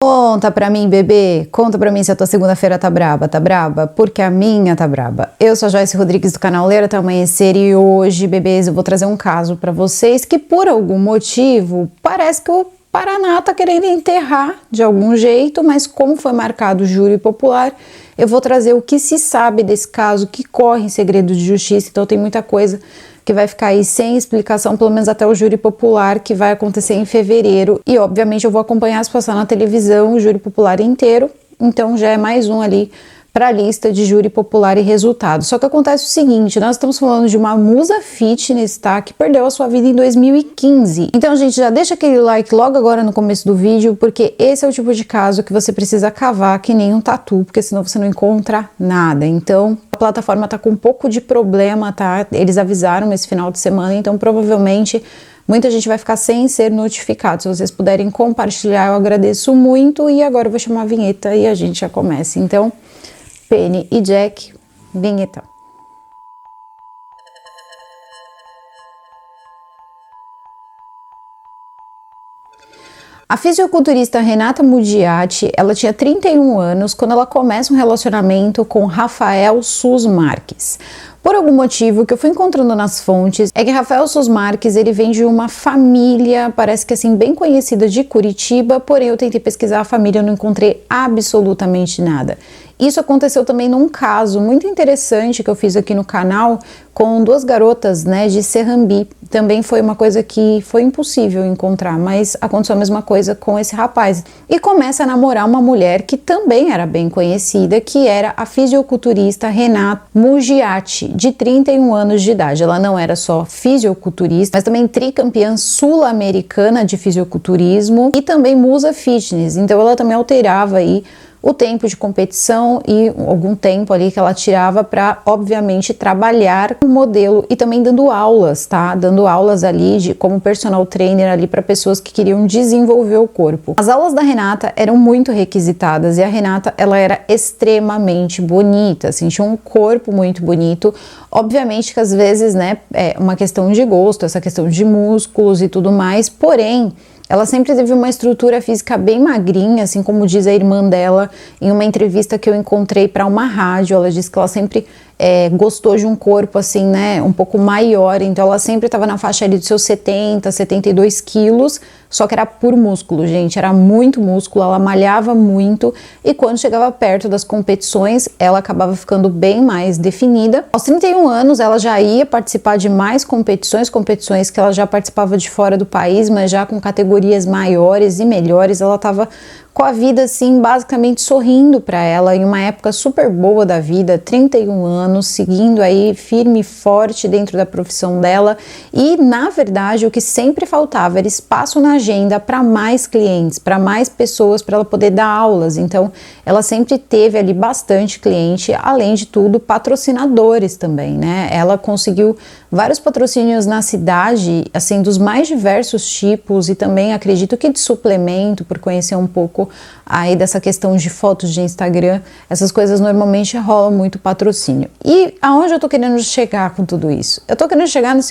Conta pra mim, bebê, conta pra mim se a tua segunda-feira tá braba, porque a minha tá braba. Eu sou a Joyce Rodrigues do canal Ler Até Amanhecer e hoje, bebês, eu vou trazer um caso pra vocês que por algum motivo parece que o Paraná tá querendo enterrar de algum jeito, mas como foi marcado o júri popular, eu vou trazer o que se sabe desse caso, que corre em segredo de justiça, então tem muita coisa que vai ficar aí sem explicação, pelo menos até o júri popular, que vai acontecer em fevereiro. E, obviamente, eu vou acompanhar se passar na televisão o júri popular inteiro. Então, já é mais um ali para a lista de júri popular e resultado. Só que acontece o seguinte, nós estamos falando de uma musa fitness, tá? Que perdeu a sua vida em 2015. Então, gente, já deixa aquele like logo agora no começo do vídeo, porque esse é o tipo de caso que você precisa cavar que nem um tatu, porque senão você não encontra nada. Então, a plataforma tá com um pouco de problema, tá? Eles avisaram esse final de semana, então provavelmente muita gente vai ficar sem ser notificado. Se vocês puderem compartilhar, eu agradeço muito. E agora eu vou chamar a vinheta e a gente já começa. Então, Penny e Jack, vinheta. A fisiculturista Renata Mudiatti, ela tinha 31 anos quando ela começa um relacionamento com Rafael Sus Marques. Por algum motivo que eu fui encontrando nas fontes, é que Rafael Sus Marques, ele vem de uma família, parece que assim, bem conhecida de Curitiba, porém eu tentei pesquisar a família e não encontrei absolutamente nada. Isso aconteceu também num caso muito interessante que eu fiz aqui no canal com duas garotas, né, de Serrambi. Também foi uma coisa que foi impossível encontrar, mas aconteceu a mesma coisa com esse rapaz. E começa a namorar uma mulher que também era bem conhecida, que era a fisiculturista Renata Mudiatti, de 31 anos de idade. Ela não era só fisiculturista, mas também tricampeã sul-americana de fisiculturismo e também musa fitness. Então ela também alterava aí o tempo de competição e algum tempo ali que ela tirava para, obviamente, trabalhar com modelo e também dando aulas, tá? Dando aulas ali de como personal trainer ali para pessoas que queriam desenvolver o corpo. As aulas da Renata eram muito requisitadas e a Renata, ela era extremamente bonita, assim, tinha um corpo muito bonito. Obviamente que às vezes, né, é uma questão de gosto, essa questão de músculos e tudo mais, porém, ela sempre teve uma estrutura física bem magrinha, assim como diz a irmã dela em uma entrevista que eu encontrei para uma rádio. Ela disse que ela sempre gostou de um corpo assim, né, um pouco maior, então ela sempre estava na faixa ali dos seus 70, 72 quilos, só que era por músculo, gente, era muito músculo, ela malhava muito e quando chegava perto das competições, ela acabava ficando bem mais definida. Aos 31 anos, ela já ia participar de mais competições que ela já participava de fora do país, mas já com categorias maiores e melhores. Ela estava com a vida assim, basicamente sorrindo para ela, em uma época super boa da vida, 31 anos, seguindo aí firme e forte dentro da profissão dela. E na verdade o que sempre faltava era espaço na agenda para mais clientes, para mais pessoas, para ela poder dar aulas. Então ela sempre teve ali bastante cliente, além de tudo patrocinadores também, né? Ela conseguiu vários patrocínios na cidade, assim, dos mais diversos tipos e também acredito que de suplemento, por conhecer um pouco aí dessa questão de fotos de Instagram, essas coisas normalmente rolam muito patrocínio. E aonde eu tô querendo chegar com tudo isso? Eu tô querendo chegar no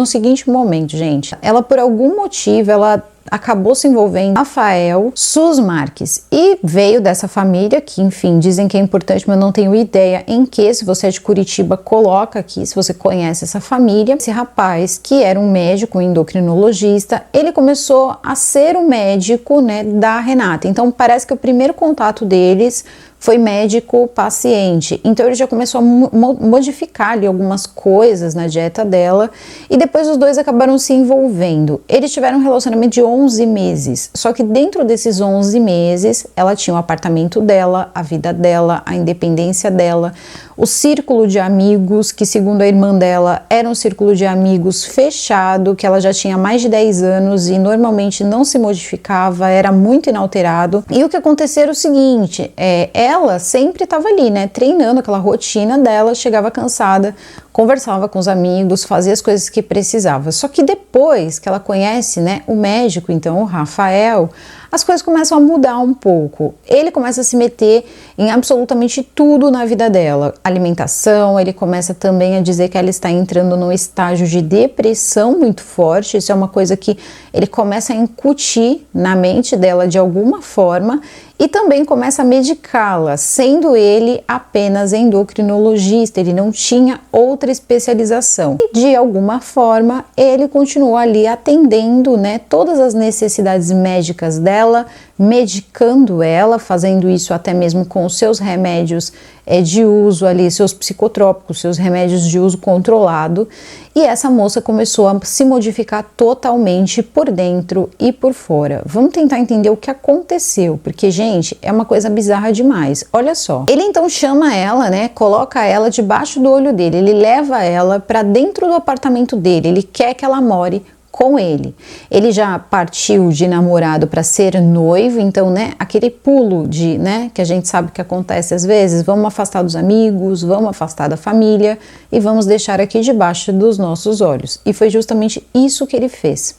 seguinte momento, gente. Ela, por algum motivo, ela acabou se envolvendo com Rafael Sus Marques e veio dessa família que, enfim, dizem que é importante, mas eu não tenho ideia em que, se você é de Curitiba, coloca aqui, se você conhece essa família. Esse rapaz, que era um médico, um endocrinologista, ele começou a ser o médico, né, da Renata. Então parece que o primeiro contato deles foi médico-paciente, então ele já começou a modificar ali algumas coisas na dieta dela e depois os dois acabaram se envolvendo. Eles tiveram um relacionamento de 11 meses, só que dentro desses 11 meses ela tinha o apartamento dela, a vida dela, a independência dela, o círculo de amigos, que segundo a irmã dela era um círculo de amigos fechado, que ela já tinha mais de 10 anos e normalmente não se modificava, era muito inalterado. E o que aconteceu era o seguinte, ela sempre estava ali, né, treinando aquela rotina dela, chegava cansada, conversava com os amigos, fazia as coisas que precisava. Só que depois que ela conhece, né, o médico, então o Rafael, as coisas começam a mudar um pouco. Ele começa a se meter em absolutamente tudo na vida dela. Alimentação, ele começa também a dizer que ela está entrando num estágio de depressão muito forte. Isso é uma coisa que ele começa a incutir na mente dela de alguma forma e também começa a medicá-la, sendo ele apenas endocrinologista, ele não tinha outra especialização. E de alguma forma, ele continuou ali atendendo, né, todas as necessidades médicas dela, medicando ela, fazendo isso até mesmo com os seus remédios de uso ali, seus psicotrópicos, seus remédios de uso controlado, e essa moça começou a se modificar totalmente por dentro e por fora. Vamos tentar entender o que aconteceu, porque, gente, é uma coisa bizarra demais. Olha só, ele então chama ela, né, coloca ela debaixo do olho dele, ele leva ela para dentro do apartamento dele, ele quer que ela more com ele. Ele já partiu de namorado para ser noivo, então, né, aquele pulo de, né, que a gente sabe que acontece às vezes, vamos afastar dos amigos, vamos afastar da família e vamos deixar aqui debaixo dos nossos olhos. E foi justamente isso que ele fez.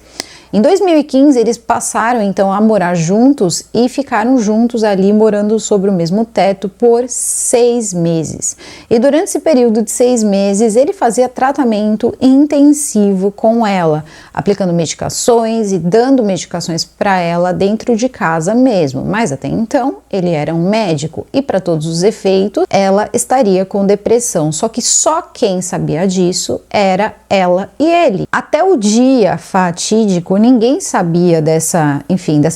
Em 2015, eles passaram então a morar juntos e ficaram juntos ali morando sobre o mesmo teto por 6 meses. E durante esse período de 6 meses, ele fazia tratamento intensivo com ela, aplicando medicações e dando medicações para ela dentro de casa mesmo. Mas até então, ele era um médico e para todos os efeitos, ela estaria com depressão. Só que só quem sabia disso era ela e ele. Até o dia fatídico, ninguém sabia dessa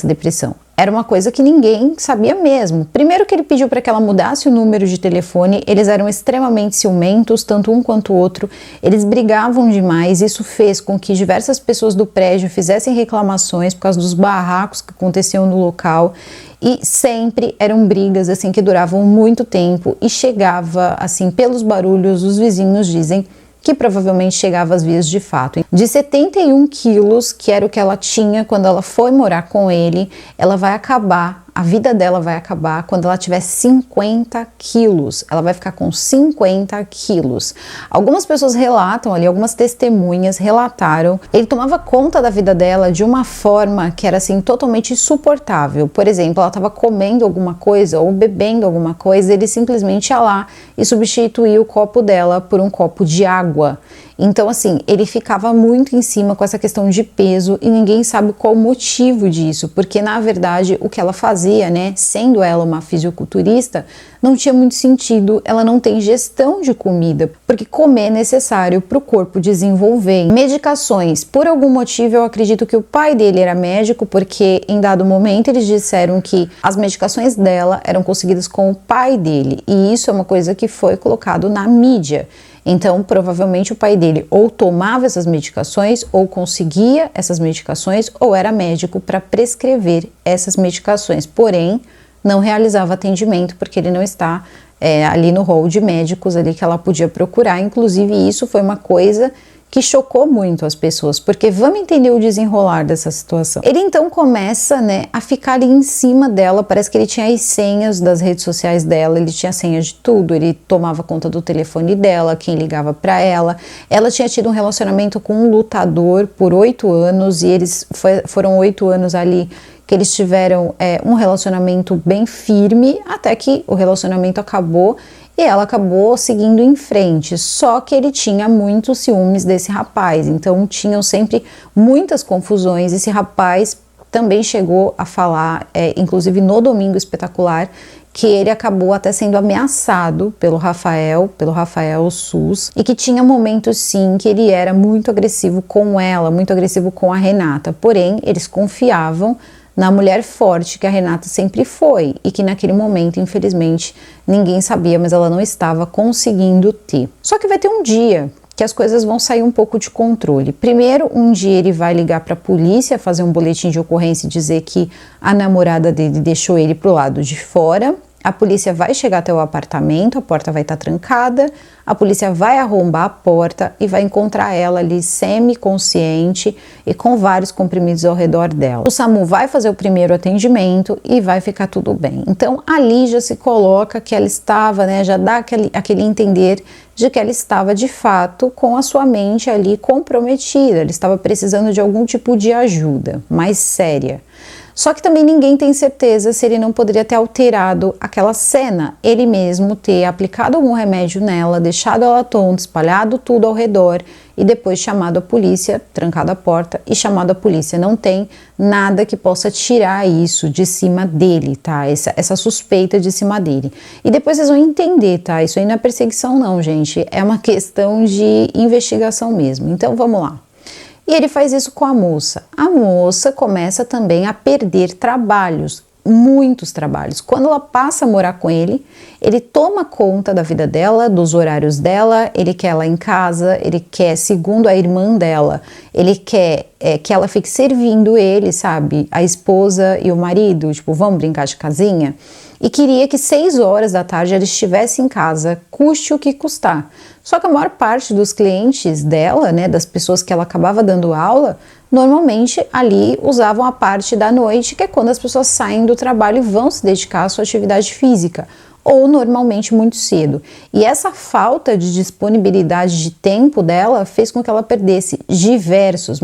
depressão. Era uma coisa que ninguém sabia mesmo. Primeiro que ele pediu para que ela mudasse o número de telefone, eles eram extremamente ciumentos, tanto um quanto o outro, eles brigavam demais, isso fez com que diversas pessoas do prédio fizessem reclamações por causa dos barracos que aconteciam no local, e sempre eram brigas assim que duravam muito tempo e chegava assim, pelos barulhos, os vizinhos dizem que provavelmente chegava às vias de fato. De 71 quilos, que era o que ela tinha quando ela foi morar com ele, ela vai acabar, a vida dela vai acabar quando ela tiver 50 quilos. Ela vai ficar com 50 quilos. Algumas pessoas relatam ali, algumas testemunhas relataram, ele tomava conta da vida dela de uma forma que era assim totalmente insuportável. Por exemplo, ela estava comendo alguma coisa ou bebendo alguma coisa, ele simplesmente ia lá e substituía o copo dela por um copo de água. Então, assim, ele ficava muito em cima com essa questão de peso e ninguém sabe qual o motivo disso, porque na verdade o que ela fazia, né, sendo ela uma fisiculturista, não tinha muito sentido, ela não tem gestão de comida, porque comer é necessário para o corpo desenvolver. Medicações, por algum motivo eu acredito que o pai dele era médico, porque em dado momento eles disseram que as medicações dela eram conseguidas com o pai dele, e isso é uma coisa que foi colocado na mídia. Então, provavelmente o pai dele ou tomava essas medicações, ou conseguia essas medicações, ou era médico para prescrever essas medicações. Porém, não realizava atendimento porque ele não está ali no hall de médicos ali que ela podia procurar. Inclusive, isso foi uma coisa que chocou muito as pessoas, porque vamos entender o desenrolar dessa situação. Ele então começa, né, a ficar ali em cima dela, parece que ele tinha as senhas das redes sociais dela, ele tinha senhas de tudo, ele tomava conta do telefone dela, quem ligava para ela. Ela tinha tido um relacionamento com um lutador por 8 anos, e eles foram 8 anos ali que eles tiveram um relacionamento bem firme, até que o relacionamento acabou e ela acabou seguindo em frente, só que ele tinha muitos ciúmes desse rapaz, então tinham sempre muitas confusões. Esse rapaz também chegou a falar, inclusive no Domingo Espetacular, que ele acabou até sendo ameaçado pelo Rafael SUS, e que tinha momentos sim que ele era muito agressivo com ela, muito agressivo com a Renata, porém eles confiavam na mulher forte que a Renata sempre foi e que naquele momento, infelizmente, ninguém sabia, mas ela não estava conseguindo ter. Só que vai ter um dia que as coisas vão sair um pouco de controle. Primeiro, um dia ele vai ligar para a polícia, fazer um boletim de ocorrência e dizer que a namorada dele deixou ele pro lado de fora. a polícia vai chegar até o apartamento, a porta vai estar trancada, a polícia vai arrombar a porta e vai encontrar ela ali semi-consciente e com vários comprimidos ao redor dela. O SAMU vai fazer o primeiro atendimento e vai ficar tudo bem. Então ali já se coloca que ela estava, né, já dá aquele entender de que ela estava de fato com a sua mente ali comprometida, ela estava precisando de algum tipo de ajuda mais séria. Só que também ninguém tem certeza se ele não poderia ter alterado aquela cena, ele mesmo ter aplicado algum remédio nela, deixado ela tonta, espalhado tudo ao redor e depois chamado a polícia, trancado a porta e chamado a polícia. Não tem nada que possa tirar isso de cima dele, tá? Essa suspeita de cima dele. E depois vocês vão entender, tá? Isso aí não é perseguição não, gente. É uma questão de investigação mesmo. Então vamos lá. E ele faz isso com a moça. A moça começa também a perder trabalhos, muitos trabalhos. Quando ela passa a morar com ele toma conta da vida dela, dos horários dela, ele quer ela em casa, ele quer, segundo a irmã dela, ele quer que ela fique servindo ele, sabe? A esposa e o marido, tipo, vamos brincar de casinha? E queria que 6 horas da tarde ela estivesse em casa, custe o que custar. Só que a maior parte dos clientes dela, né, das pessoas que ela acabava dando aula, normalmente ali usavam a parte da noite, que é quando as pessoas saem do trabalho e vão se dedicar à sua atividade física, ou normalmente muito cedo. E essa falta de disponibilidade de tempo dela fez com que ela perdesse diversos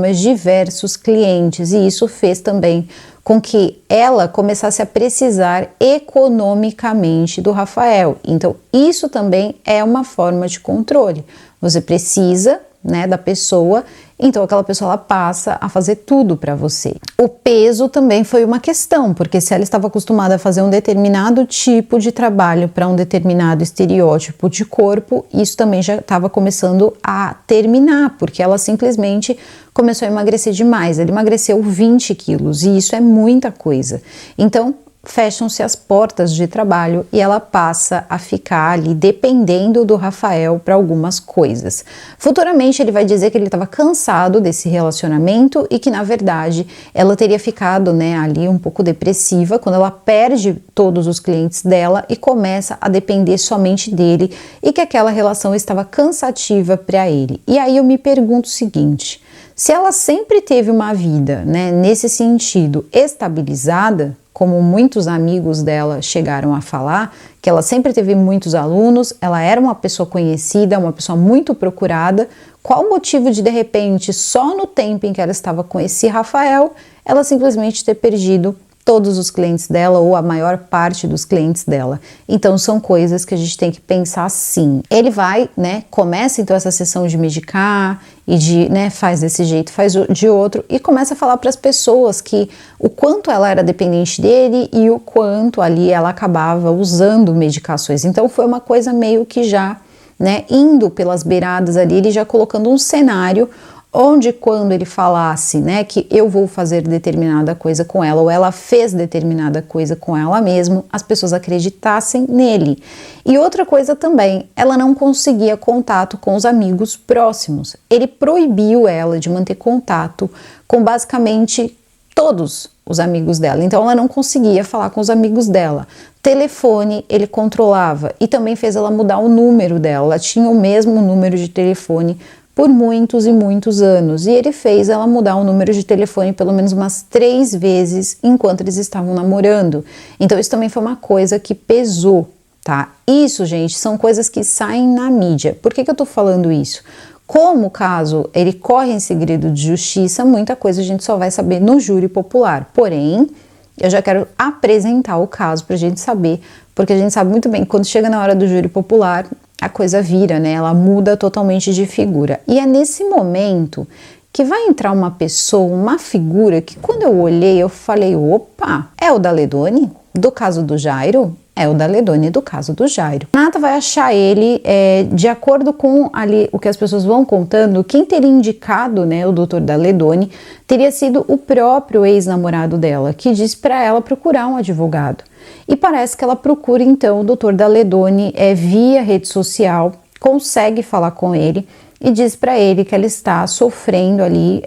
clientes, e isso fez também com que ela começasse a precisar economicamente do Rafael. Então, isso também é uma forma de controle. Você precisa, né, da pessoa, então aquela pessoa ela passa a fazer tudo para você. O peso também foi uma questão, porque se ela estava acostumada a fazer um determinado tipo de trabalho para um determinado estereótipo de corpo, isso também já estava começando a terminar, porque ela simplesmente começou a emagrecer demais. Ela emagreceu 20 quilos e isso é muita coisa. Então, fecham-se as portas de trabalho e ela passa a ficar ali dependendo do Rafael para algumas coisas. Futuramente ele vai dizer que ele estava cansado desse relacionamento e que na verdade ela teria ficado, né, ali um pouco depressiva quando ela perde todos os clientes dela e começa a depender somente dele e que aquela relação estava cansativa para ele. E aí eu me pergunto o seguinte: se ela sempre teve uma vida, né, nesse sentido estabilizada, como muitos amigos dela chegaram a falar, que ela sempre teve muitos alunos, ela era uma pessoa conhecida, uma pessoa muito procurada, qual o motivo de repente, só no tempo em que ela estava com esse Rafael, ela simplesmente ter perdido todos os clientes dela ou a maior parte dos clientes dela? Então são coisas que a gente tem que pensar sim. Ele vai, né, começa então essa sessão de medicar e de, né, faz desse jeito, faz de outro e começa a falar para as pessoas que o quanto ela era dependente dele e o quanto ali ela acabava usando medicações. Então foi uma coisa meio que já, né, indo pelas beiradas ali, ele já colocando um cenário onde quando ele falasse, né, que eu vou fazer determinada coisa com ela, ou ela fez determinada coisa com ela mesmo, as pessoas acreditassem nele. E outra coisa também, ela não conseguia contato com os amigos próximos. Ele proibiu ela de manter contato com basicamente todos os amigos dela. Então ela não conseguia falar com os amigos dela. Telefone ele controlava e também fez ela mudar o número dela. Ela tinha o mesmo número de telefone por muitos e muitos anos, e ele fez ela mudar o número de telefone pelo menos umas 3 vezes enquanto eles estavam namorando. Então isso também foi uma coisa que pesou, tá? Isso, gente, são coisas que saem na mídia. Por que eu tô falando isso? Como o caso ele corre em segredo de justiça, muita coisa a gente só vai saber no júri popular. Porém, eu já quero apresentar o caso pra gente saber, porque a gente sabe muito bem que quando chega na hora do júri popular, a coisa vira, né? Ela muda totalmente de figura. E é nesse momento que vai entrar uma pessoa, uma figura que quando eu olhei, eu falei, opa, é o Daledoni do caso do Jairo? É o Daledoni do caso do Jairo. A Nata vai achar ele, de acordo com ali o que as pessoas vão contando, quem teria indicado, né, o Dr. Daledoni, teria sido o próprio ex-namorado dela, que disse para ela procurar um advogado. E parece que ela procura então o Dr. Daledoni via rede social, consegue falar com ele, e diz para ele que ela está sofrendo ali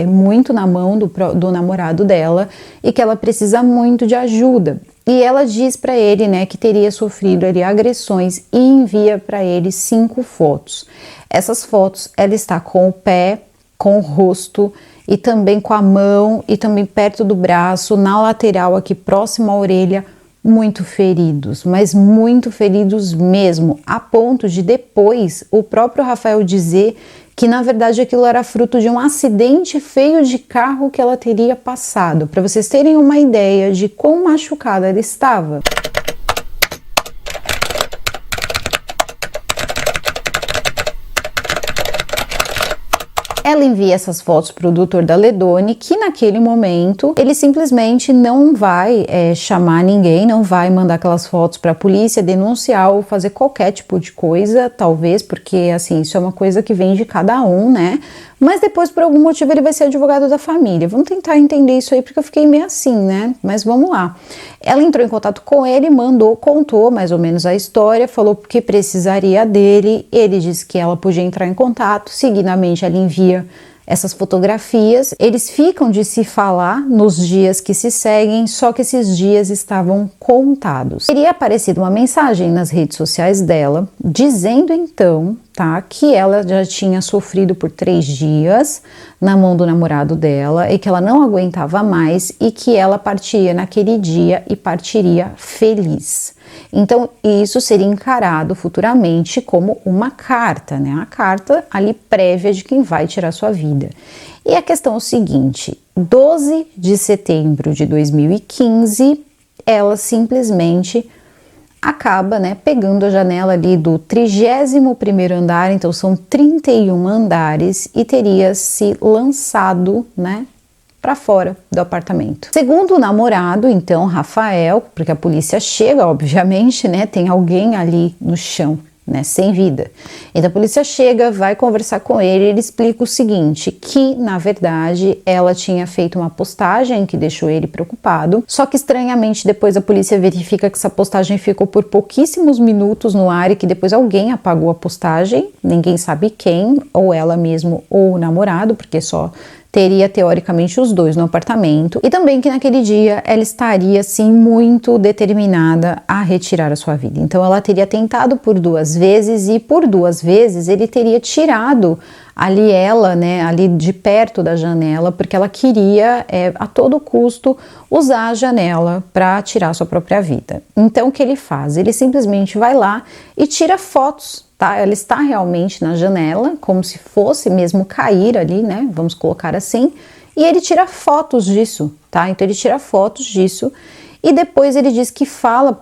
muito na mão do namorado dela e que ela precisa muito de ajuda. E ela diz para ele, né, que teria sofrido ali agressões e envia para ele 5 fotos. Essas fotos, ela está com o pé, com o rosto e também com a mão e também perto do braço, na lateral aqui próximo à orelha, muito feridos, mas muito feridos mesmo, a ponto de depois o próprio Rafael dizer que na verdade aquilo era fruto de um acidente feio de carro que ela teria passado, para vocês terem uma ideia de quão machucada ela estava. Ela envia essas fotos para o doutor Daledoni, que naquele momento ele simplesmente não vai chamar ninguém, não vai mandar aquelas fotos para a polícia, denunciar ou fazer qualquer tipo de coisa, talvez porque assim, isso é uma coisa que vem de cada um, né? Mas depois, por algum motivo, ele vai ser advogado da família. Vamos tentar entender isso aí, porque eu fiquei meio assim, né? Mas vamos lá. Ela entrou em contato com ele, contou mais ou menos a história, falou que precisaria dele. Ele disse que ela podia entrar em contato. Seguidamente, ela envia essas fotografias. Eles ficam de se falar nos dias que se seguem, só que esses dias estavam contados. Teria aparecido uma mensagem nas redes sociais dela, dizendo então, tá, que ela já tinha sofrido por 3 dias na mão do namorado dela e que ela não aguentava mais e que ela partiria naquele dia e partiria feliz. Então, isso seria encarado futuramente como uma carta, né? A carta ali prévia de quem vai tirar sua vida. E a questão é o seguinte: 12 de setembro de 2015, ela simplesmente acaba, né, pegando a janela ali do 31º andar, então são 31 andares, e teria se lançado, né, para fora do apartamento. Segundo o namorado, então, Rafael, porque a polícia chega, obviamente, né, tem alguém ali no chão, né, sem vida. Então a polícia chega, vai conversar com ele, ele explica o seguinte, que na verdade ela tinha feito uma postagem que deixou ele preocupado, só que estranhamente depois a polícia verifica que essa postagem ficou por pouquíssimos minutos no ar e que depois alguém apagou a postagem, ninguém sabe quem, ou ela mesmo ou o namorado, porque só teria teoricamente os dois no apartamento, e também que naquele dia ela estaria assim muito determinada a retirar a sua vida. Então ela teria tentado por 2 vezes e por 2 vezes ele teria tirado ali ela, né, ali de perto da janela, porque ela queria a todo custo usar a janela para tirar sua própria vida. Então o que ele faz? Ele simplesmente vai lá e tira fotos, tá? Ela está realmente na janela, como se fosse mesmo cair ali, né? Vamos colocar assim. E ele tira fotos disso, tá? Então ele tira fotos disso. E depois ele diz que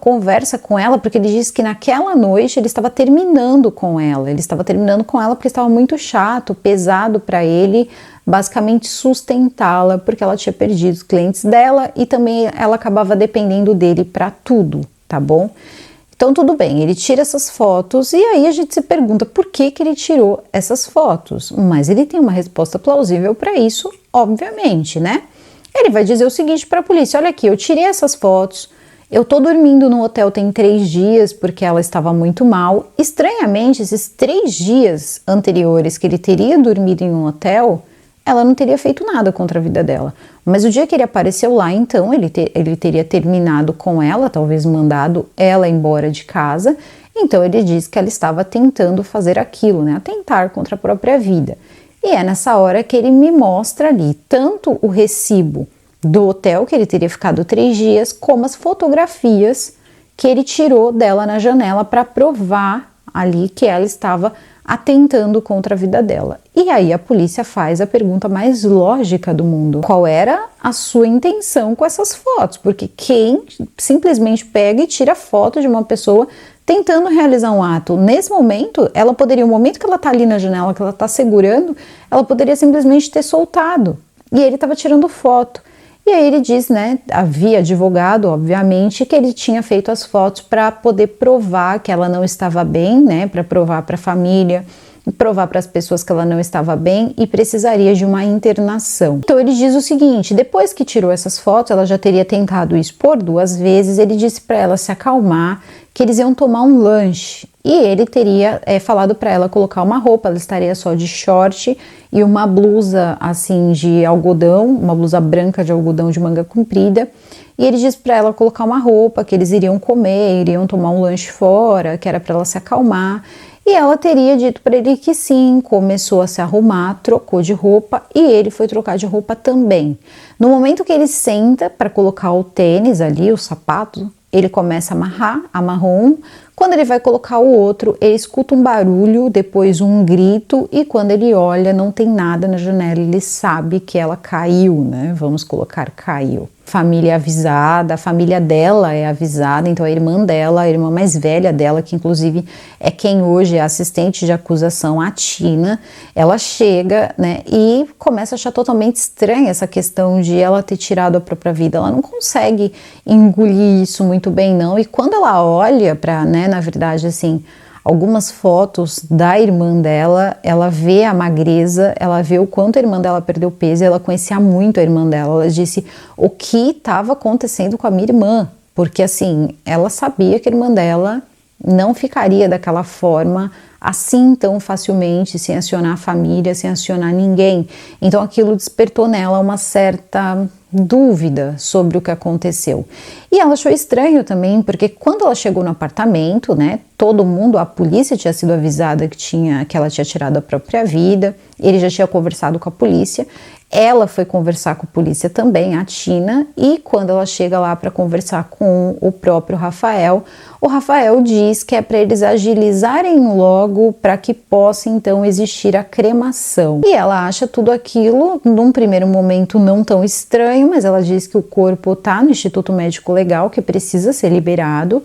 conversa com ela, porque ele diz que naquela noite ele estava terminando com ela. Ele estava terminando com ela porque estava muito chato, pesado para ele, basicamente sustentá-la, porque ela tinha perdido os clientes dela e também ela acabava dependendo dele para tudo, tá bom? Então tudo bem, ele tira essas fotos e aí a gente se pergunta por que ele tirou essas fotos, mas ele tem uma resposta plausível para isso, obviamente, né? Ele vai dizer o seguinte para a polícia: olha aqui, eu tirei essas fotos, eu tô dormindo no hotel tem 3 dias porque ela estava muito mal. Estranhamente, esses 3 dias anteriores que ele teria dormido em um hotel, ela não teria feito nada contra a vida dela. Mas o dia que ele apareceu lá, então, ele teria terminado com ela, talvez mandado ela embora de casa. Então ele diz que ela estava tentando fazer aquilo, né? Atentar contra a própria vida. E é nessa hora que ele me mostra ali tanto o recibo do hotel, que ele teria ficado 3 dias, como as fotografias que ele tirou dela na janela para provar ali que ela estava atentando contra a vida dela. E aí a polícia faz a pergunta mais lógica do mundo: qual era a sua intenção com essas fotos? Porque quem simplesmente pega e tira foto de uma pessoa tentando realizar um ato, nesse momento, ela poderia, o momento que ela tá ali na janela, que ela tá segurando, ela poderia simplesmente ter soltado. E ele estava tirando foto. E aí ele diz, né, havia advogado, obviamente, que ele tinha feito as fotos para poder provar que ela não estava bem, né, para provar para a família, provar para as pessoas que ela não estava bem e precisaria de uma internação. Então ele diz o seguinte: depois que tirou essas fotos, ela já teria tentado isso por 2 vezes, ele disse para ela se acalmar, que eles iam tomar um lanche. e ele teria falado para ela colocar uma roupa, ela estaria só de short e uma blusa assim de algodão, uma blusa branca de algodão de manga comprida, e ele disse para ela colocar uma roupa, que eles iriam comer, iriam tomar um lanche fora, que era para ela se acalmar. E ela teria dito para ele que sim, começou a se arrumar, trocou de roupa e ele foi trocar de roupa também. No momento que ele senta para colocar o tênis ali, o sapato, ele começa a amarrou um. Quando ele vai colocar o outro, ele escuta um barulho, depois um grito, e quando ele olha, não tem nada na janela, ele sabe que ela caiu, né? Vamos colocar caiu. Família avisada, a família dela é avisada, então a irmã dela, a irmã mais velha dela, que inclusive é quem hoje é assistente de acusação, a Tina, ela chega, né, e começa a achar totalmente estranha essa questão de ela ter tirado a própria vida. Ela não consegue engolir isso muito bem, não, e quando ela olha para, né, na verdade, assim, algumas fotos da irmã dela, ela vê a magreza, ela vê o quanto a irmã dela perdeu peso, ela conhecia muito a irmã dela, ela disse o que estava acontecendo com a minha irmã, porque assim, ela sabia que a irmã dela não ficaria daquela forma assim tão facilmente, sem acionar a família, sem acionar ninguém. Então aquilo despertou nela uma certa dúvida sobre o que aconteceu. E ela achou estranho também, porque quando ela chegou no apartamento, né, todo mundo, a polícia tinha sido avisada que ela tinha tirado a própria vida, ele já tinha conversado com a polícia, ela foi conversar com a polícia também, a Tina, e quando ela chega lá para conversar com o próprio Rafael, o Rafael diz que é para eles agilizarem logo para que possa então existir a cremação. E ela acha tudo aquilo, num primeiro momento, não tão estranho, mas ela diz que o corpo está no Instituto Médico Legal, que precisa ser liberado,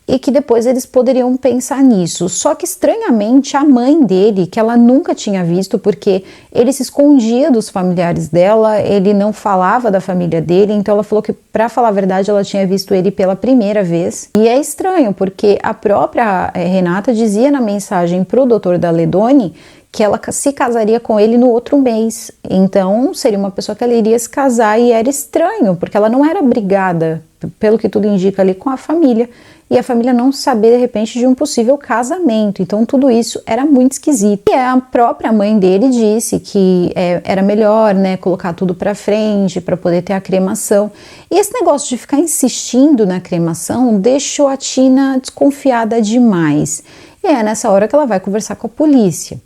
e que depois eles poderiam pensar nisso. Só que estranhamente a mãe dele, que ela nunca tinha visto, porque ele se escondia dos familiares dela, ele não falava da família dele, então ela falou que, para falar a verdade, ela tinha visto ele pela primeira vez. E é estranho, porque a própria Renata dizia na mensagem pro Dr. Daledoni que ela se casaria com ele no outro mês. Então seria uma pessoa que ela iria se casar, e era estranho, porque ela não era brigada, pelo que tudo indica ali, com a família, e a família não saber de repente de um possível casamento. Então tudo isso era muito esquisito. E a própria mãe dele disse que era melhor, né, colocar tudo para frente para poder ter a cremação. E esse negócio de ficar insistindo na cremação deixou a Tina desconfiada demais. E é nessa hora que ela vai conversar com a polícia.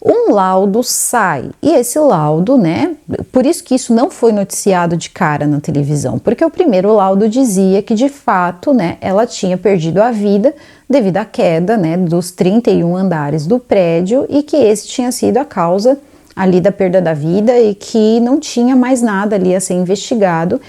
Um laudo sai, e esse laudo, né, por isso que isso não foi noticiado de cara na televisão, porque o primeiro laudo dizia que de fato, né, ela tinha perdido a vida devido à queda, né, dos 31 andares do prédio, e que esse tinha sido a causa ali da perda da vida e que não tinha mais nada ali a ser investigado.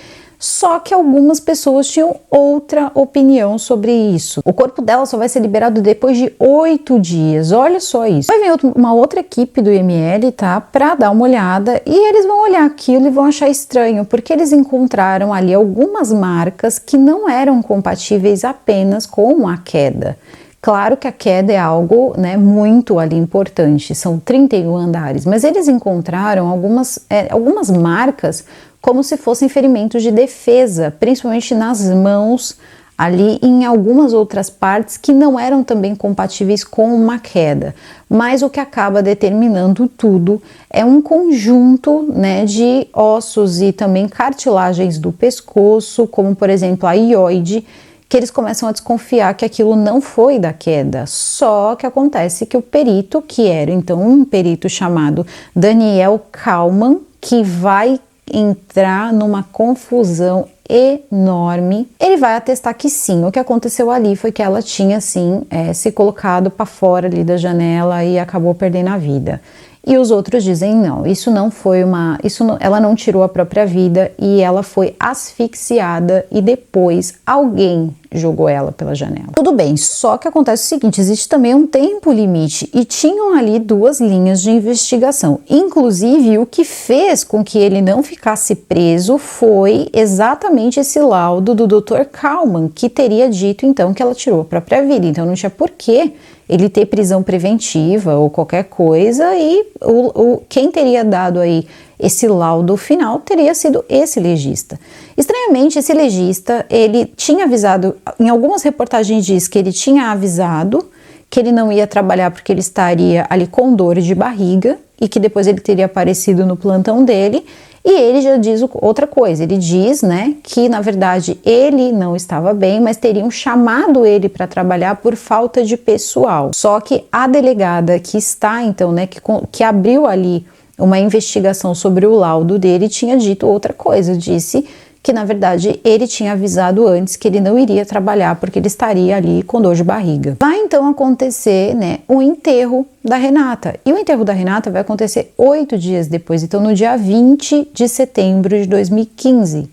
Só que algumas pessoas tinham outra opinião sobre isso. O corpo dela só vai ser liberado depois de 8 dias, olha só isso. Vai vir uma outra equipe do IML, tá, pra dar uma olhada, e eles vão olhar aquilo e vão achar estranho, porque eles encontraram ali algumas marcas que não eram compatíveis apenas com a queda. Claro que a queda é algo, né, muito ali importante, são 31 andares, mas eles encontraram algumas marcas como se fossem ferimentos de defesa, principalmente nas mãos, ali em algumas outras partes que não eram também compatíveis com uma queda. Mas o que acaba determinando tudo é um conjunto, né, de ossos e também cartilagens do pescoço, como por exemplo a hioide, que eles começam a desconfiar que aquilo não foi da queda. Só que acontece que o perito, que era então um perito chamado Daniel Kalman, que vai entrar numa confusão enorme, ele vai atestar que sim, o que aconteceu ali foi que ela tinha sim se colocado para fora ali da janela e acabou perdendo a vida. E os outros dizem não, isso não foi ela não tirou a própria vida e ela foi asfixiada e depois alguém jogou ela pela janela. Tudo bem, só que acontece o seguinte, existe também um tempo limite e tinham ali 2 linhas de investigação. Inclusive, o que fez com que ele não ficasse preso foi exatamente esse laudo do Dr. Kalman, que teria dito então que ela tirou a própria vida. Então não tinha porquê ele ter prisão preventiva ou qualquer coisa, e quem teria dado aí esse laudo final teria sido esse legista. Estranhamente, esse legista, ele tinha avisado, em algumas reportagens diz que ele tinha avisado que ele não ia trabalhar porque ele estaria ali com dor de barriga e que depois ele teria aparecido no plantão dele. E ele já diz outra coisa, ele diz, né, que na verdade ele não estava bem, mas teriam chamado ele para trabalhar por falta de pessoal. Só que a delegada que está então, né, que abriu ali uma investigação sobre o laudo dele tinha dito outra coisa, disse que na verdade ele tinha avisado antes que ele não iria trabalhar porque ele estaria ali com dor de barriga. Vai então acontecer, né, o enterro da Renata, e o enterro da Renata vai acontecer 8 dias depois, então no dia 20 de setembro de 2015.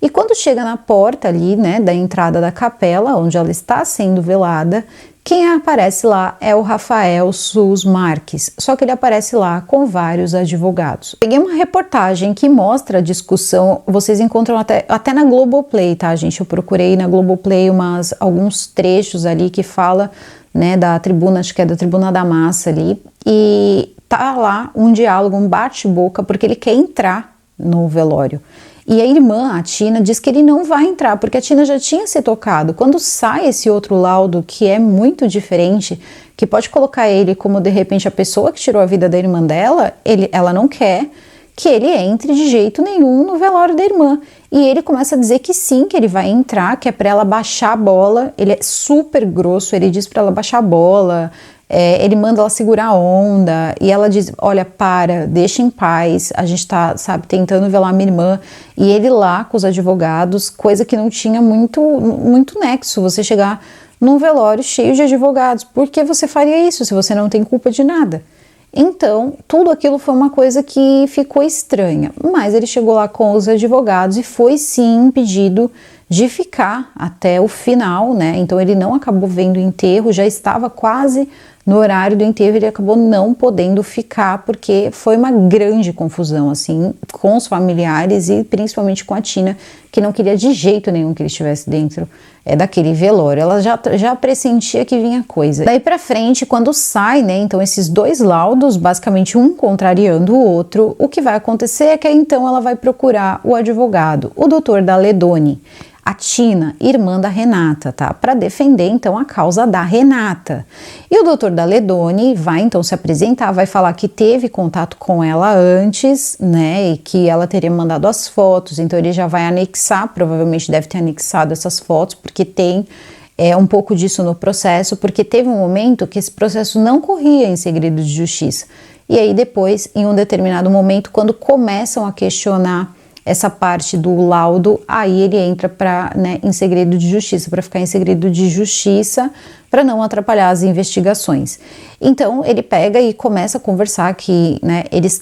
E quando chega na porta ali, né, da entrada da capela, onde ela está sendo velada, quem aparece lá é o Rafael Sus Marques, só que ele aparece lá com vários advogados. Peguei uma reportagem que mostra a discussão, vocês encontram até na Globoplay, tá, gente? Eu procurei na Globoplay alguns trechos ali que fala, né, da tribuna, acho que é da Tribuna da Massa ali, e tá lá um diálogo, um bate-boca, porque ele quer entrar no velório. E a irmã, a Tina, diz que ele não vai entrar, porque a Tina já tinha se tocado. Quando sai esse outro laudo, que é muito diferente, que pode colocar ele como, de repente, a pessoa que tirou a vida da irmã dela, ela não quer que ele entre de jeito nenhum no velório da irmã. E ele começa a dizer que sim, que ele vai entrar, que é para ela baixar a bola. Ele é super grosso, ele diz para ela baixar a bola, ele manda ela segurar a onda, e ela diz, olha, deixa em paz, a gente tá, sabe, tentando velar minha irmã, e ele lá com os advogados, coisa que não tinha muito nexo, você chegar num velório cheio de advogados, por que você faria isso se você não tem culpa de nada? Então, tudo aquilo foi uma coisa que ficou estranha, mas ele chegou lá com os advogados e foi sim impedido de ficar até o final, né? Então ele não acabou vendo o enterro, já estava quase no horário do enterro, ele acabou não podendo ficar, porque foi uma grande confusão, assim, com os familiares e principalmente com a Tina, que não queria de jeito nenhum que ele estivesse dentro daquele velório. Ela já pressentia que vinha coisa. Daí pra frente, quando sai, né, então esses dois laudos, basicamente um contrariando o outro, o que vai acontecer é que então ela vai procurar o advogado, o Dr. Daledoni, a Tina, irmã da Renata, tá? Para defender então a causa da Renata. E o Dr. Daledoni vai então se apresentar, vai falar que teve contato com ela antes, né? E que ela teria mandado as fotos, então ele já vai anexar, provavelmente deve ter anexado essas fotos, porque tem um pouco disso no processo, porque teve um momento que esse processo não corria em segredo de justiça. E aí depois, em um determinado momento, quando começam a questionar essa parte do laudo, aí ele entra em segredo de justiça, para ficar em segredo de justiça, para não atrapalhar as investigações. Então ele pega e começa a conversar que, né, eles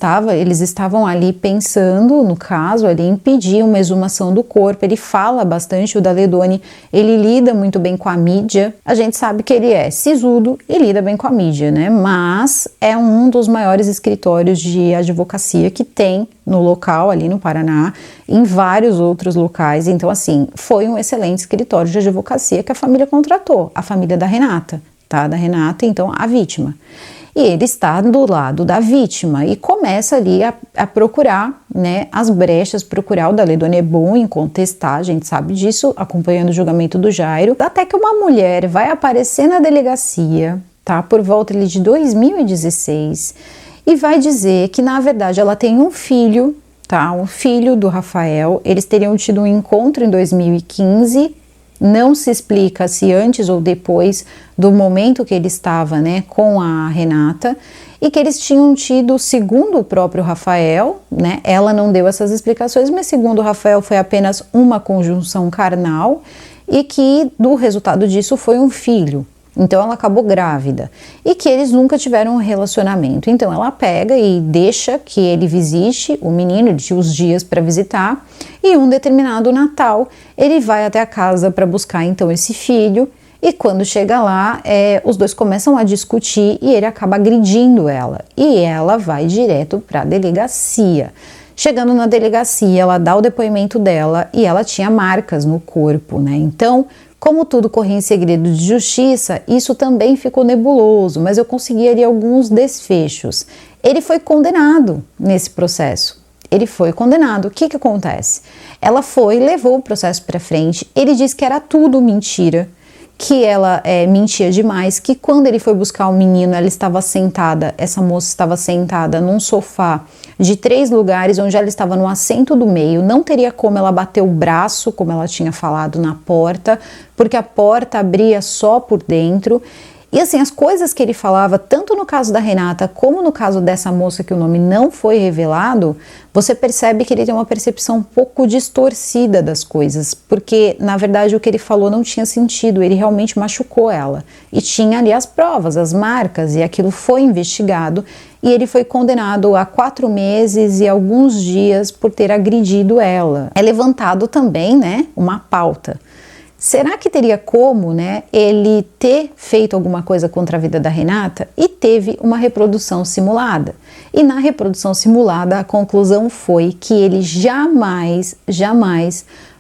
estavam ali pensando no caso, ali em pedir uma exumação do corpo. Ele fala bastante, o Daledoni, ele lida muito bem com a mídia. A gente sabe que ele é sisudo e lida bem com a mídia, né? Mas é um dos maiores escritórios de advocacia que tem no local, ali no Paraná, em vários outros locais. Então, assim, foi um excelente escritório de advocacia que a família contratou, a família da Renata, tá? Da Renata, então, a vítima. E ele está do lado da vítima e começa ali a procurar, né, as brechas, procurar. O Daledoni é bom em contestar, a gente sabe disso, acompanhando o julgamento do Jairo, até que uma mulher vai aparecer na delegacia, tá? Por volta ali de 2016, e vai dizer que, na verdade, ela tem um filho, tá? Um filho do Rafael. Eles teriam tido um encontro em 2015, não se explica se antes ou depois do momento que ele estava, né, com a Renata, e que eles tinham tido, segundo o próprio Rafael, né, ela não deu essas explicações, mas segundo o Rafael foi apenas uma conjunção carnal, e que do resultado disso foi um filho. Então ela acabou grávida e que eles nunca tiveram um relacionamento. Então ela pega e deixa que ele visite o menino, ele tinha os dias para visitar, e um determinado Natal ele vai até a casa para buscar então esse filho, e quando chega lá os dois começam a discutir e ele acaba agredindo ela, e ela vai direto para a delegacia. Chegando na delegacia, ela dá o depoimento dela e ela tinha marcas no corpo, né? Então, como tudo corria em segredo de justiça, isso também ficou nebuloso, mas eu consegui ali alguns desfechos. Ele foi condenado nesse processo. Ele foi condenado. O que acontece? Ela levou o processo para frente, ele disse que era tudo mentira, que ela mentia demais, que quando ele foi buscar o menino, essa moça estava sentada num sofá de 3 lugares, onde ela estava no assento do meio, não teria como ela bater o braço, como ela tinha falado, na porta, porque a porta abria só por dentro. E assim, as coisas que ele falava, tanto no caso da Renata, como no caso dessa moça que o nome não foi revelado, você percebe que ele tem uma percepção um pouco distorcida das coisas, porque na verdade o que ele falou não tinha sentido, ele realmente machucou ela. E tinha ali as provas, as marcas, e aquilo foi investigado, e ele foi condenado a 4 meses e alguns dias por ter agredido ela. É levantado também, né, uma pauta. Será que teria como, né, ele ter feito alguma coisa contra a vida da Renata e teve uma reprodução simulada? E na reprodução simulada a conclusão foi que ele jamais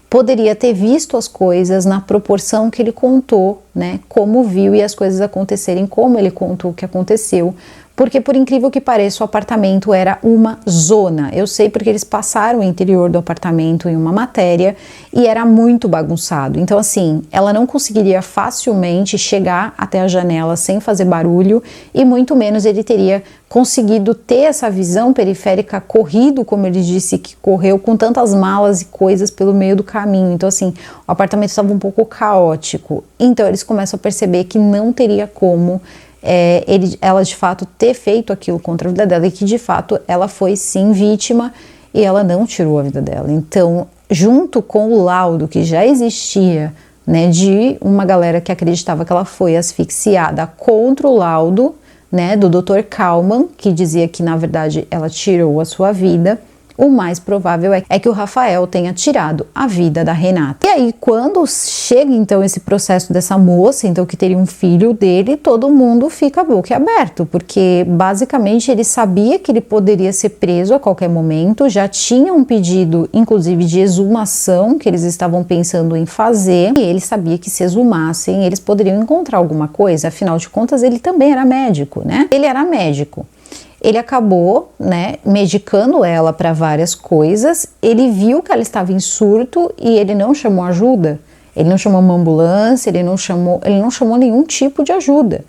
poderia ter visto as coisas na proporção que ele contou, né, como viu e as coisas acontecerem como ele contou que aconteceu. Porque, por incrível que pareça, o apartamento era uma zona. Eu sei porque eles passaram o interior do apartamento em uma matéria e era muito bagunçado. Então, assim, ela não conseguiria facilmente chegar até a janela sem fazer barulho e muito menos ele teria conseguido ter essa visão periférica, corrido, como ele disse que correu, com tantas malas e coisas pelo meio do caminho. Então, assim, o apartamento estava um pouco caótico. Então, eles começam a perceber que não teria como ela de fato ter feito aquilo contra a vida dela e que de fato ela foi sim vítima e ela não tirou a vida dela. Então, junto com o laudo que já existia, né, de uma galera que acreditava que ela foi asfixiada, contra o laudo, né, do Dr. Kalman, que dizia que na verdade ela tirou a sua vida, o mais provável é que o Rafael tenha tirado a vida da Renata. E aí, quando chega então esse processo dessa moça, então que teria um filho dele, todo mundo fica boquiaberto, porque basicamente ele sabia que ele poderia ser preso a qualquer momento, já tinha um pedido, inclusive, de exumação que eles estavam pensando em fazer, e ele sabia que se exumassem, eles poderiam encontrar alguma coisa, afinal de contas, ele também era médico, né? Ele era médico. Ele acabou, né, medicando ela para várias coisas, ele viu que ela estava em surto e ele não chamou ajuda, ele não chamou uma ambulância, ele não chamou nenhum tipo de ajuda.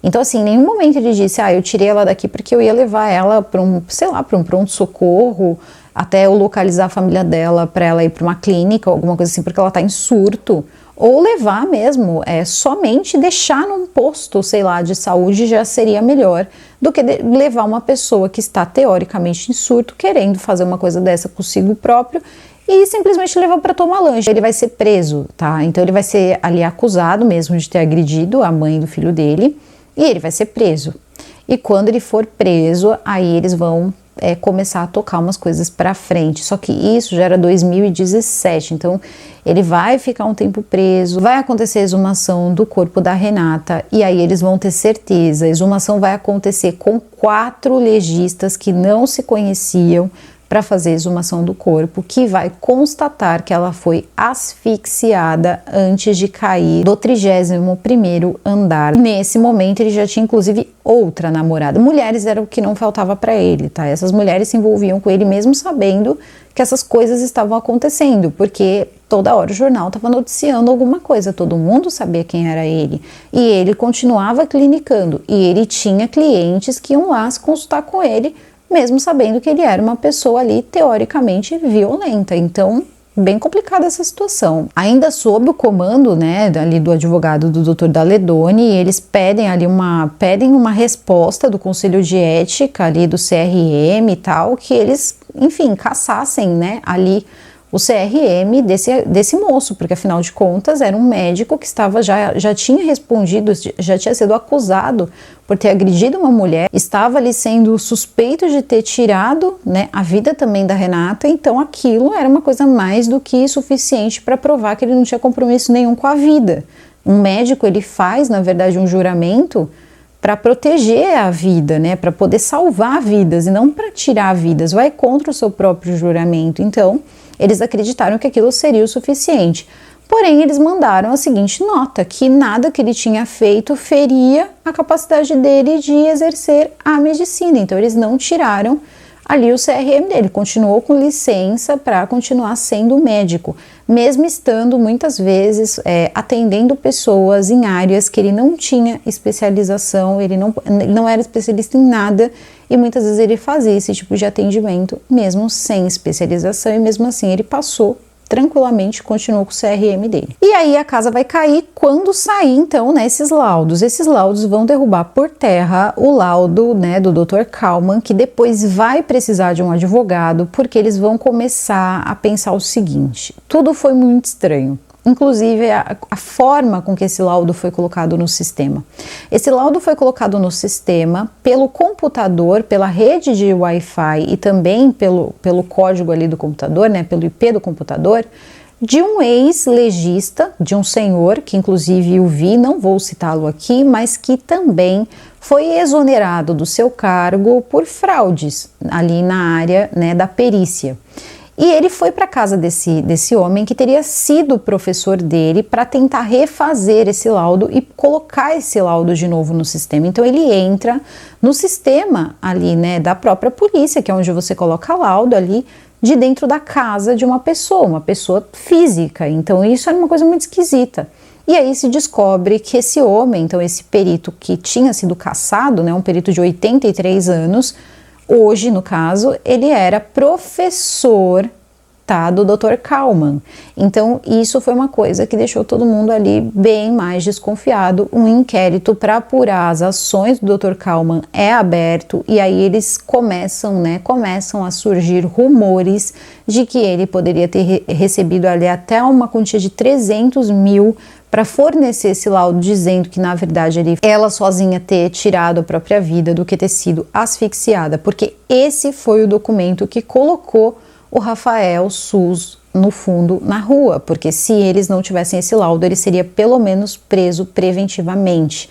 Então, assim, em nenhum momento ele disse, eu tirei ela daqui porque eu ia levar ela para um pronto-socorro, até eu localizar a família dela para ela ir para uma clínica, alguma coisa assim, porque ela está em surto. Ou levar mesmo, somente deixar num posto, sei lá, de saúde já seria melhor do que levar uma pessoa que está teoricamente em surto, querendo fazer uma coisa dessa consigo próprio e simplesmente levar para tomar lanche. Ele vai ser preso, tá? Então ele vai ser ali acusado mesmo de ter agredido a mãe do filho dele e ele vai ser preso. E quando ele for preso, aí eles vão começar a tocar umas coisas para frente, só que isso já era 2017, então ele vai ficar um tempo preso, vai acontecer a exumação do corpo da Renata e aí eles vão ter certeza, a exumação vai acontecer com 4 legistas que não se conheciam para fazer a exumação do corpo, que vai constatar que ela foi asfixiada antes de cair do 31º andar. Nesse momento ele já tinha inclusive outra namorada. Mulheres era o que não faltava para ele, tá? Essas mulheres se envolviam com ele mesmo sabendo que essas coisas estavam acontecendo, porque toda hora o jornal estava noticiando alguma coisa, todo mundo sabia quem era ele. E ele continuava clinicando, e ele tinha clientes que iam lá se consultar com ele, mesmo sabendo que ele era uma pessoa ali teoricamente violenta. Então, bem complicada essa situação. Ainda sob o comando, né, ali do advogado do Dr. Daledoni, eles pedem ali uma resposta do Conselho de Ética ali do CRM e tal, que eles, enfim, cassassem, né, ali o CRM desse moço, porque afinal de contas era um médico que já tinha respondido, já tinha sido acusado por ter agredido uma mulher, estava ali sendo suspeito de ter tirado, né, a vida também da Renata, então aquilo era uma coisa mais do que suficiente para provar que ele não tinha compromisso nenhum com a vida. Um médico, ele faz, na verdade, um juramento para proteger a vida, né, para poder salvar vidas e não para tirar vidas, vai contra o seu próprio juramento. Então, eles acreditaram que aquilo seria o suficiente. Porém, eles mandaram a seguinte nota, que nada que ele tinha feito feria a capacidade dele de exercer a medicina. Então, eles não tiraram ali o CRM dele, continuou com licença para continuar sendo médico, mesmo estando muitas vezes atendendo pessoas em áreas que ele não tinha especialização, ele não era especialista em nada, e muitas vezes ele fazia esse tipo de atendimento mesmo sem especialização, e mesmo assim ele passou tranquilamente, continuou com o CRM dele. E aí a casa vai cair quando sair então, né, esses laudos. Esses laudos vão derrubar por terra o laudo, né, do Dr. Kalman, que depois vai precisar de um advogado, porque eles vão começar a pensar o seguinte: tudo foi muito estranho. Inclusive a forma com que esse laudo foi colocado no sistema. Esse laudo foi colocado no sistema pelo computador, pela rede de Wi-Fi e também pelo código ali do computador, né, pelo IP do computador, de um ex-legista, de um senhor, que inclusive eu vi, não vou citá-lo aqui, mas que também foi exonerado do seu cargo por fraudes ali na área, né, da perícia. E ele foi para a casa desse homem que teria sido professor dele para tentar refazer esse laudo e colocar esse laudo de novo no sistema. Então ele entra no sistema ali, né, da própria polícia, que é onde você coloca laudo ali, de dentro da casa de uma pessoa física. Então isso era uma coisa muito esquisita. E aí se descobre que esse homem, então esse perito que tinha sido cassado, né, um perito de 83 anos, hoje, no caso, ele era professor, tá, do Dr. Kalman. Então, isso foi uma coisa que deixou todo mundo ali bem mais desconfiado. Um inquérito para apurar as ações do Dr. Kalman é aberto, e aí eles começam a surgir rumores de que ele poderia ter recebido ali até uma quantia de 300 mil para fornecer esse laudo, dizendo que na verdade ela sozinha ter tirado a própria vida do que ter sido asfixiada, porque esse foi o documento que colocou o Rafael Sus no fundo na rua, porque se eles não tivessem esse laudo, ele seria pelo menos preso preventivamente.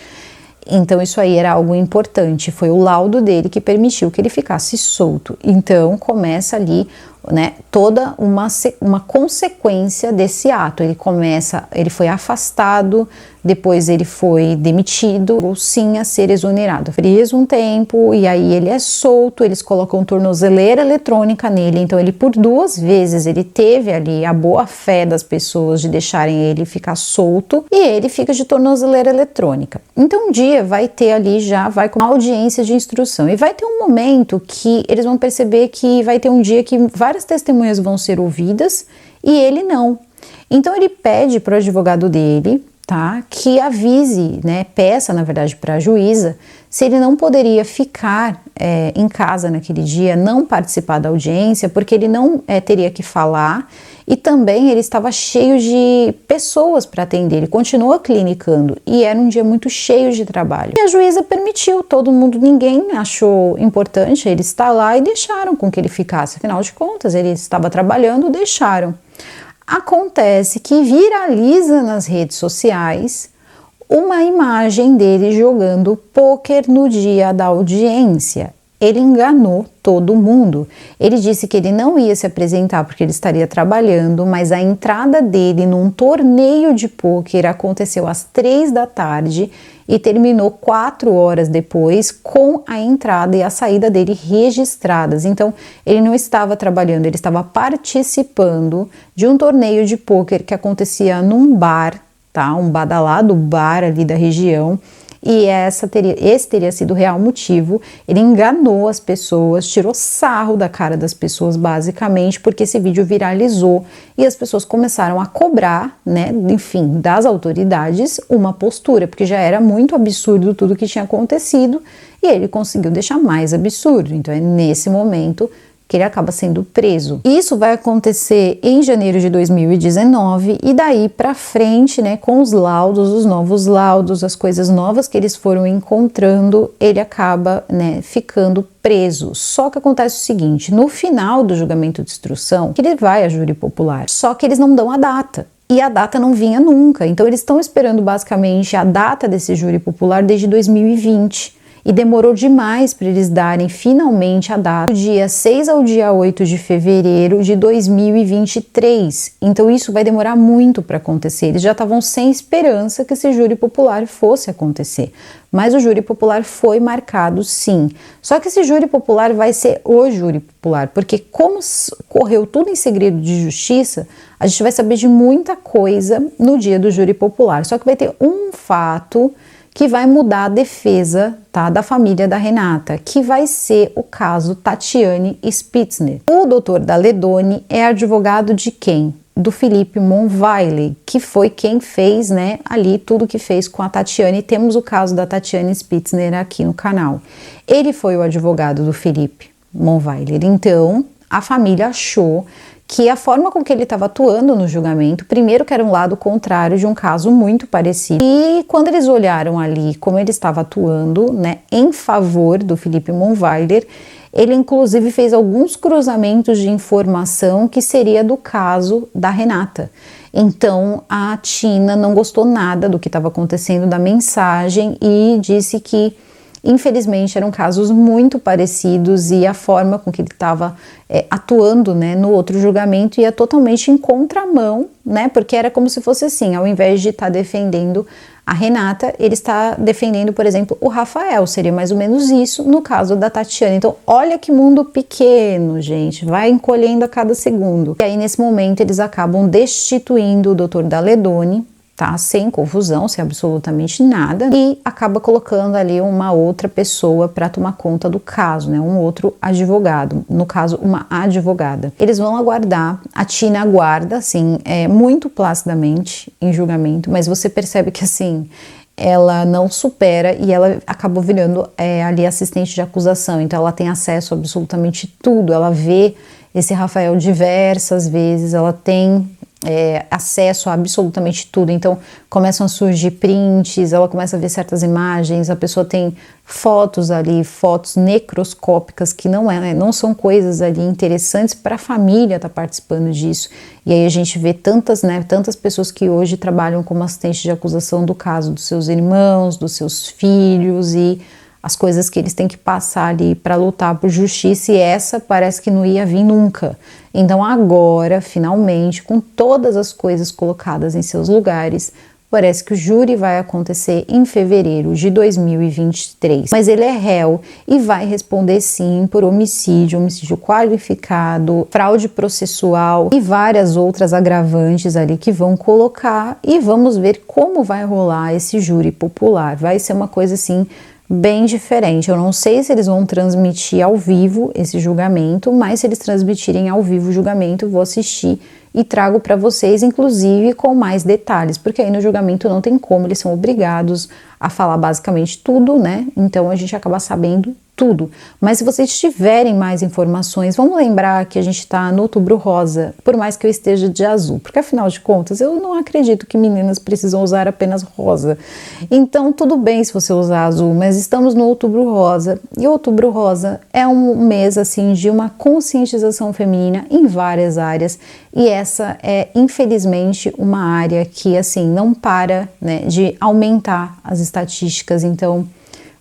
Então isso aí era algo importante, foi o laudo dele que permitiu que ele ficasse solto. Então começa ali, né, toda uma consequência desse ato. Ele foi afastado, depois ele foi demitido, ou sim a ser exonerado. Preso um tempo, e aí ele é solto, eles colocam tornozeleira eletrônica nele, então ele por 2 vezes ele teve ali a boa fé das pessoas de deixarem ele ficar solto, e ele fica de tornozeleira eletrônica. Então um dia vai ter ali, vai com uma audiência de instrução, e vai ter um momento que eles vão perceber que vai ter um dia que várias testemunhas vão ser ouvidas e ele não. Então ele pede para o advogado dele, tá, que avise, né, peça na verdade para a juíza se ele não poderia ficar em casa naquele dia, não participar da audiência, porque ele não teria que falar, e também ele estava cheio de pessoas para atender, ele continuou clinicando e era um dia muito cheio de trabalho. E a juíza permitiu, ninguém achou importante ele estar lá e deixaram com que ele ficasse, afinal de contas ele estava trabalhando, deixaram. Acontece que viraliza nas redes sociais uma imagem dele jogando pôquer no dia da audiência. Ele enganou todo mundo. Ele disse que ele não ia se apresentar porque ele estaria trabalhando, mas a entrada dele num torneio de pôquer aconteceu às 3 da tarde e terminou 4 horas depois, com a entrada e a saída dele registradas. Então, ele não estava trabalhando, ele estava participando de um torneio de pôquer que acontecia num bar, tá? Um badalado bar ali da região. E esse teria sido o real motivo. Ele enganou as pessoas, tirou sarro da cara das pessoas, basicamente, porque esse vídeo viralizou e as pessoas começaram a cobrar, né, enfim, das autoridades uma postura, porque já era muito absurdo tudo que tinha acontecido e ele conseguiu deixar mais absurdo. Então é nesse momento que ele acaba sendo preso. Isso vai acontecer em janeiro de 2019 e daí para frente, né, com os laudos, os novos laudos, as coisas novas que eles foram encontrando, ele acaba, né, ficando preso. Só que acontece o seguinte, no final do julgamento de instrução, ele vai a júri popular, só que eles não dão a data. E a data não vinha nunca, então eles estão esperando basicamente a data desse júri popular desde 2020. e demorou demais para eles darem finalmente a data, do dia 6 ao dia 8 de fevereiro de 2023. Então isso vai demorar muito para acontecer. Eles já estavam sem esperança que esse júri popular fosse acontecer. Mas o júri popular foi marcado sim. Só que esse júri popular vai ser o júri popular, porque como correu tudo em segredo de justiça, a gente vai saber de muita coisa no dia do júri popular. Só que vai ter um fato que vai mudar a defesa, tá, da família da Renata, que vai ser o caso Tatiane Spitzner. O doutor Daledoni é advogado de quem? Do Felipe Monweiler, que foi quem fez, né, ali tudo que fez com a Tatiane. Temos o caso da Tatiane Spitzner aqui no canal. Ele foi o advogado do Felipe Monweiler. Então, a família achou que a forma com que ele estava atuando no julgamento, primeiro que era um lado contrário de um caso muito parecido, e quando eles olharam ali como ele estava atuando, né, em favor do Felipe Monweiler, ele inclusive fez alguns cruzamentos de informação que seria do caso da Renata. Então a Tina não gostou nada do que estava acontecendo, da mensagem, e disse que infelizmente eram casos muito parecidos e a forma com que ele estava atuando, né, no outro julgamento ia totalmente em contramão, né, porque era como se fosse assim, ao invés de estar defendendo a Renata, ele está defendendo, por exemplo, o Rafael, seria mais ou menos isso no caso da Tatiana. Então, olha que mundo pequeno, gente, vai encolhendo a cada segundo. E aí, nesse momento, eles acabam destituindo o Dr. Daledoni, tá? Sem confusão, sem absolutamente nada, e acaba colocando ali uma outra pessoa para tomar conta do caso, né? Um outro advogado, no caso, uma advogada. Eles vão aguardar, a Tina aguarda, assim, muito placidamente em julgamento, mas você percebe que, assim, ela não supera e ela acabou virando ali assistente de acusação, então ela tem acesso a absolutamente tudo, ela vê esse Rafael diversas vezes, ela tem acesso a absolutamente tudo, então começam a surgir prints, ela começa a ver certas imagens, a pessoa tem fotos ali, fotos necroscópicas que não são coisas ali interessantes para a família estar participando disso, e aí a gente vê tantas pessoas que hoje trabalham como assistente de acusação do caso dos seus irmãos, dos seus filhos e as coisas que eles têm que passar ali para lutar por justiça, e essa parece que não ia vir nunca. Então agora, finalmente, com todas as coisas colocadas em seus lugares, parece que o júri vai acontecer em fevereiro de 2023. Mas ele é réu e vai responder sim por homicídio qualificado, fraude processual e várias outras agravantes ali que vão colocar, e vamos ver como vai rolar esse júri popular. Vai ser uma coisa assim bem diferente. Eu não sei se eles vão transmitir ao vivo esse julgamento, mas se eles transmitirem ao vivo o julgamento, eu vou assistir e trago para vocês, inclusive com mais detalhes, porque aí no julgamento não tem como, eles são obrigados a falar basicamente tudo, né? Então a gente acaba sabendo tudo. Mas se vocês tiverem mais informações, vamos lembrar que a gente está no Outubro Rosa, por mais que eu esteja de azul, porque afinal de contas eu não acredito que meninas precisam usar apenas rosa. Então tudo bem se você usar azul, mas estamos no Outubro Rosa, e o Outubro Rosa é um mês assim de uma conscientização feminina em várias áreas, e essa é infelizmente uma área que assim não para, né, de aumentar as estatísticas. Então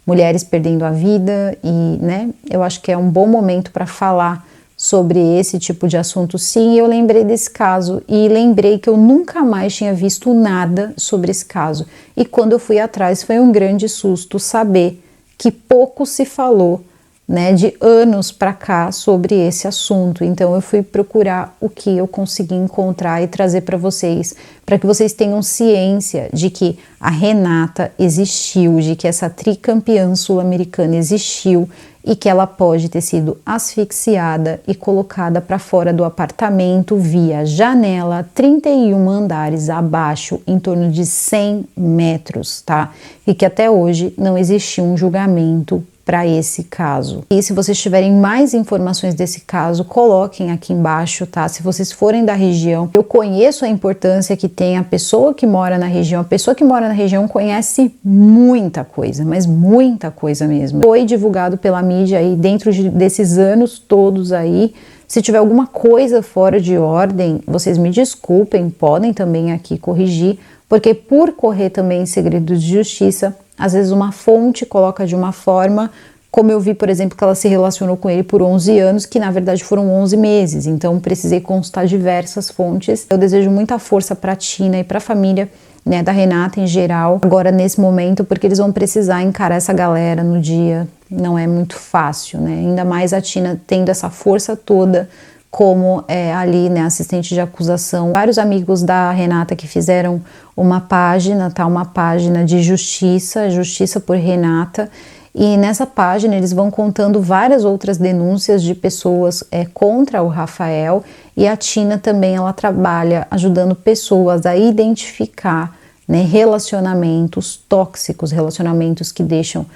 mulheres perdendo a vida, e né, eu acho que é um bom momento para falar sobre esse tipo de assunto sim. Eu lembrei desse caso e lembrei que eu nunca mais tinha visto nada sobre esse caso, e quando eu fui atrás foi um grande susto saber que pouco se falou, né, de anos para cá sobre esse assunto. Então eu fui procurar o que eu consegui encontrar e trazer para que vocês tenham ciência de que a Renata existiu, de que essa tricampeã sul-americana existiu e que ela pode ter sido asfixiada e colocada para fora do apartamento via janela 31 andares abaixo, em torno de 100 metros, tá? E que até hoje não existiu um julgamento para esse caso. E se vocês tiverem mais informações desse caso, coloquem aqui embaixo, tá? Se vocês forem da região, eu conheço a importância que tem a pessoa que mora na região. A pessoa que mora na região conhece muita coisa, mas muita coisa mesmo. Foi divulgado pela mídia aí dentro desses anos todos aí, Se tiver alguma coisa fora de ordem, vocês me desculpem, podem também aqui corrigir, porque por correr também em segredos de justiça, às vezes uma fonte coloca de uma forma, como eu vi, por exemplo, que ela se relacionou com ele por 11 anos, que na verdade foram 11 meses, então precisei consultar diversas fontes. Eu desejo muita força para a Tina e para a família, né, da Renata em geral, agora nesse momento, porque eles vão precisar encarar essa galera no dia, não é muito fácil, né, ainda mais a Tina tendo essa força toda, como ali, né, assistente de acusação. Vários amigos da Renata que fizeram uma página, tá, uma página de justiça, Justiça por Renata, e nessa página eles vão contando várias outras denúncias de pessoas contra o Rafael, e a Tina também, ela trabalha ajudando pessoas a identificar, né, relacionamentos tóxicos, relacionamentos que deixam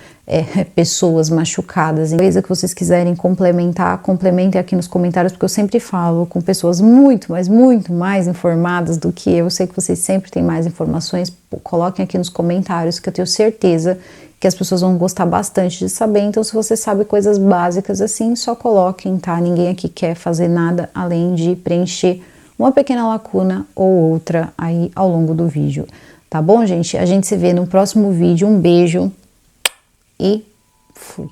pessoas machucadas. Coisa que vocês quiserem complementar, complementem aqui nos comentários, porque eu sempre falo com pessoas muito, mas muito mais informadas do que eu sei que vocês sempre têm mais informações, coloquem aqui nos comentários que eu tenho certeza que as pessoas vão gostar bastante de saber. Então, se você sabe coisas básicas assim, só coloquem, tá? Ninguém aqui quer fazer nada além de preencher uma pequena lacuna ou outra aí ao longo do vídeo. Tá bom, gente? A gente se vê no próximo vídeo. Um beijo e fui!